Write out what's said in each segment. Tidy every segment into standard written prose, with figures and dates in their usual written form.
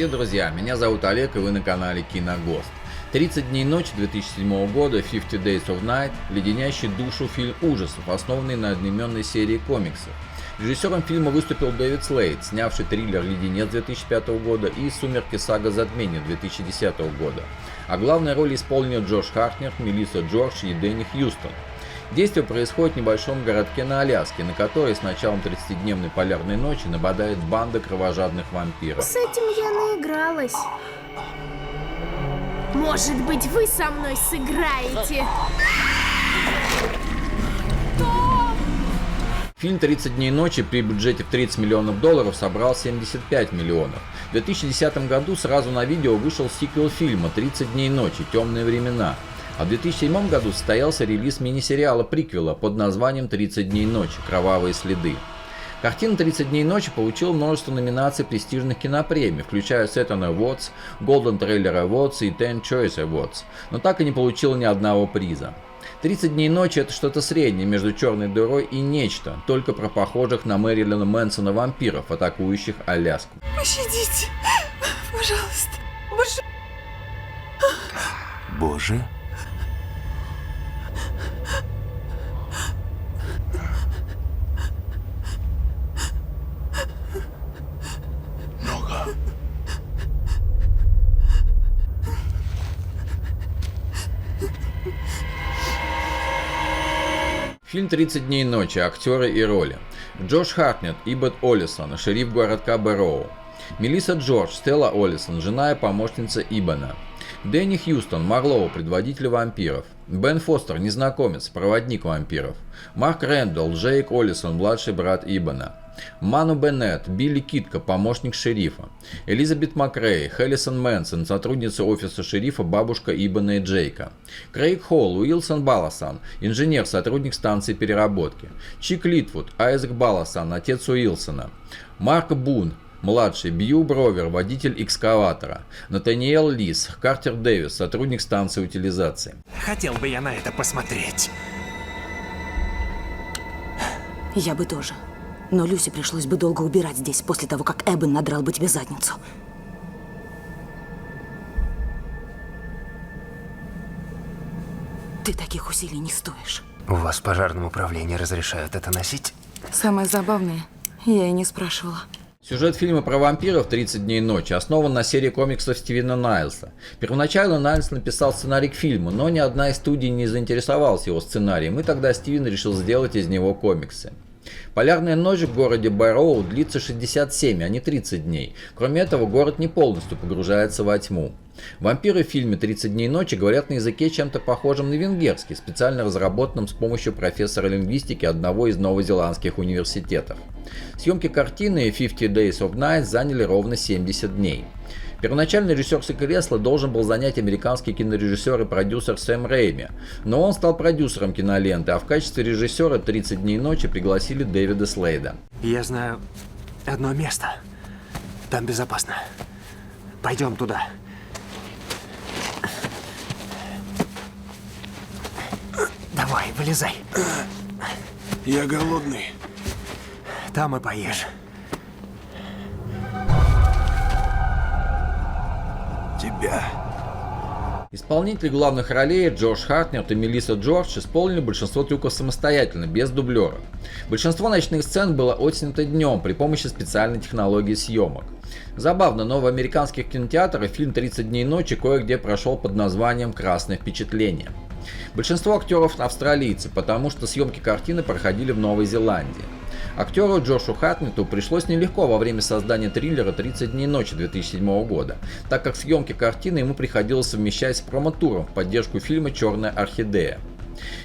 Привет, друзья! Меня зовут Олег, и вы на канале Киногост. 30 дней ночи 2007 года, 50 Days of Night, леденящий душу фильм ужасов, основанный на одноименной серии комиксов. Режиссером фильма выступил Дэвид Слейд, снявший триллер «Леденец» 2005 года и «Сумерки. Сага Затмения» 2010 года. А главные роли исполнили Джош Хартнер, Мелисса Джордж и Дэнни Хьюстон. Действие происходит в небольшом городке на Аляске, на который с началом 30-дневной полярной ночи нападает банда кровожадных вампиров. С этим я наигралась. Может быть, вы со мной сыграете? Фильм «30 дней ночи» при бюджете в $30 миллионов собрал 75 миллионов. В 2010 году сразу на видео вышел сиквел фильма «30 дней ночи. Темные времена». А в 2007 году состоялся релиз мини-сериала-приквела под названием «30 дней ночи. Кровавые следы». Картина «30 дней ночи» получила множество номинаций престижных кинопремий, включая Saturn Awards, Golden Trailer Awards и Teen Choice Awards, но так и не получила ни одного приза. 30 дней ночи — это что-то среднее между «Черной дырой» и «Нечто», только про похожих на Мэрилина Мэнсона вампиров, атакующих Аляску. Пощадите, пожалуйста, Боже? Фильм «30 дней ночи», актеры и роли. Джош Хартнер, Ибет Олисон, шериф городка Бэрроу. Мелисса Джордж, Стелла Олисон, жена и помощница Ибана. Дэнни Хьюстон, Марлоу, предводитель вампиров. Бен Фостер, незнакомец, проводник вампиров. Марк Рэндалл, Джейк Олисон, младший брат Ибана. Ману Беннет, Билли Китка, помощник шерифа. Элизабет Макрей, Хеллисон Мэнсон, сотрудница офиса шерифа, бабушка Ибана и Джейка. Крейг Холл, Уилсон Баласан, инженер, сотрудник станции переработки. Чик Литвуд, Айзек Баласан, отец Уилсона. Марк Бун, младший, Бью Бровер, водитель экскаватора. Натаниэл Лис, Картер Дэвис, сотрудник станции утилизации. Хотел бы я на это посмотреть. Я бы тоже. Но Люси пришлось бы долго убирать здесь, после того, как Эбен надрал бы тебе задницу. Ты таких усилий не стоишь. У вас в пожарном управлении разрешают это носить? Самое забавное, я и не спрашивала. Сюжет фильма про вампиров «30 дней ночи» основан на серии комиксов Стивена Найлса. Первоначально Найлс написал сценарий к фильму, но ни одна из студий не заинтересовалась его сценарием, и тогда Стивен решил сделать из него комиксы. Полярная ночь в городе Бэрроу длится 67, а не 30 дней. Кроме этого, город не полностью погружается во тьму. Вампиры в фильме «30 дней ночи» говорят на языке чем-то похожем на венгерский, специально разработанном с помощью профессора лингвистики одного из новозеландских университетов. Съемки картины 50 Days of Night заняли ровно 70 дней. Первоначально режиссерское кресло должен был занять американский кинорежиссер и продюсер Сэм Рэйми, но он стал продюсером киноленты, а в качестве режиссера «30 дней ночи» пригласили Дэвида Слейда. Я знаю одно место. Там безопасно. Пойдем туда. Давай, вылезай. Я голодный. Там и поешь. Тебя. Исполнители главных ролей Джош Хартнер и Мелисса Джордж исполнили большинство трюков самостоятельно, без дублера. Большинство ночных сцен было отснято днем при помощи специальной технологии съемок. Забавно, но в американских кинотеатрах фильм «30 дней ночи» кое-где прошел под названием «Красное впечатление». Большинство актеров австралийцы, потому что съемки картины проходили в Новой Зеландии. Актеру Джошу Хартнету пришлось нелегко во время создания триллера «30 дней ночи» 2007 года, так как съемки картины ему приходилось совмещать с промо-туром в поддержку фильма «Черная орхидея».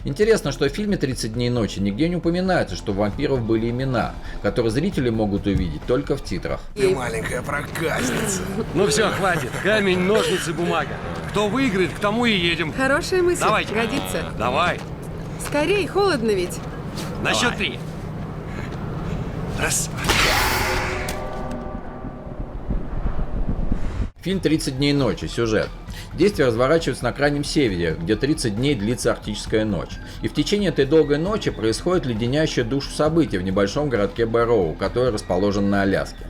Интересно, что в фильме «30 дней ночи» нигде не упоминается, что у вампиров были имена, которые зрители могут увидеть только в титрах. Ты маленькая проказница. Ну все, хватит. Камень, ножницы, бумага. Кто выиграет, к тому и едем. Хорошая мысль. Давайте. Годится. Давай. Скорей, холодно ведь. На счет 3. Раз. Фильм «30 дней ночи». Сюжет. Действие разворачивается на Крайнем Севере, где 30 дней длится арктическая ночь. И в течение этой долгой ночи происходит леденящее душу событие в небольшом городке Бэрроу, который расположен на Аляске.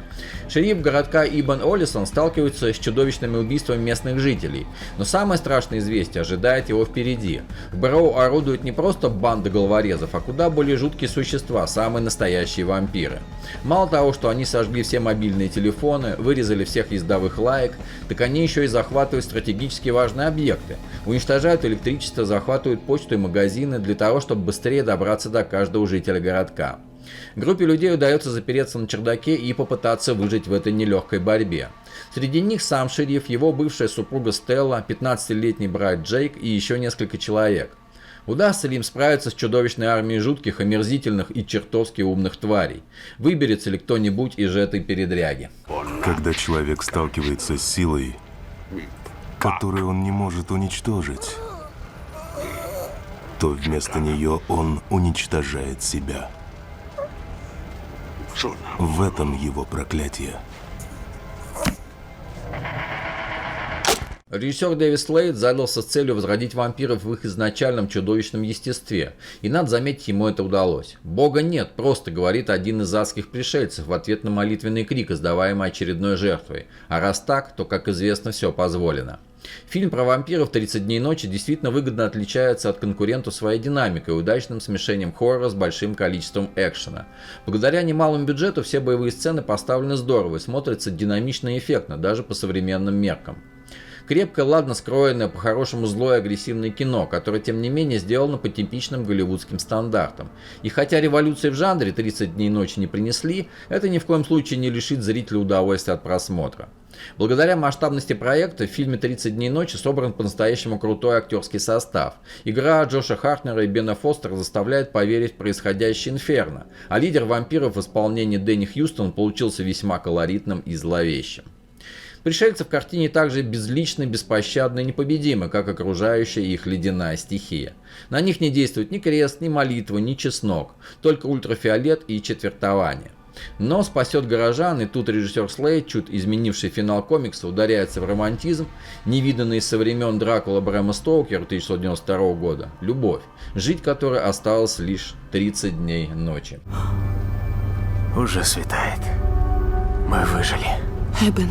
Шериф городка Ибн Олисон сталкивается с чудовищными убийствами местных жителей, но самое страшное известие ожидает его впереди. В Бэрроу орудует не просто банда головорезов, а куда более жуткие существа, самые настоящие вампиры. Мало того, что они сожгли все мобильные телефоны, вырезали всех ездовых лаек, так они еще и захватывают стратегически важные объекты, уничтожают электричество, захватывают почту и магазины для того, чтобы быстрее добраться до каждого жителя городка. Группе людей удается запереться на чердаке и попытаться выжить в этой нелегкой борьбе. Среди них сам шериф, его бывшая супруга Стелла, 15-летний брат Джейк и еще несколько человек. Удастся ли им справиться с чудовищной армией жутких, омерзительных и чертовски умных тварей? Выберется ли кто-нибудь из этой передряги? Когда человек сталкивается с силой, которую он не может уничтожить, то вместо нее он уничтожает себя. В этом его проклятие. Режиссер Дэвид Слейд задался целью возродить вампиров в их изначальном чудовищном естестве, и надо заметить, ему это удалось. «Бога нет», просто говорит один из адских пришельцев в ответ на молитвенный крик, издаваемый очередной жертвой. А раз так, то, как известно, все позволено. Фильм про вампиров «30 дней ночи» действительно выгодно отличается от конкурентов своей динамикой и удачным смешением хоррора с большим количеством экшена. Благодаря немалому бюджету все боевые сцены поставлены здорово и смотрятся динамично и эффектно, даже по современным меркам. Крепкое, ладно скроенное, по-хорошему злое агрессивное кино, которое, тем не менее, сделано по типичным голливудским стандартам. И хотя революции в жанре «30 дней ночи» не принесли, это ни в коем случае не лишит зрителя удовольствия от просмотра. Благодаря масштабности проекта в фильме «30 дней ночи» собран по-настоящему крутой актерский состав. Игра Джоша Хартнера и Бена Фостера заставляет поверить в происходящее инферно, а лидер вампиров в исполнении Дэнни Хьюстон получился весьма колоритным и зловещим. Пришельцы в картине также безличны, беспощадны и непобедимы, как окружающая их ледяная стихия. На них не действует ни крест, ни молитва, ни чеснок, только ультрафиолет и четвертование. Но спасет горожан, и тут режиссер Слейд, чуть изменивший финал комикса, ударяется в романтизм, невиданный со времен Дракула Брэма Стоукера 1992 года, любовь, жить которой осталось лишь 30 дней ночи. Уже светает. Мы выжили. Эбен,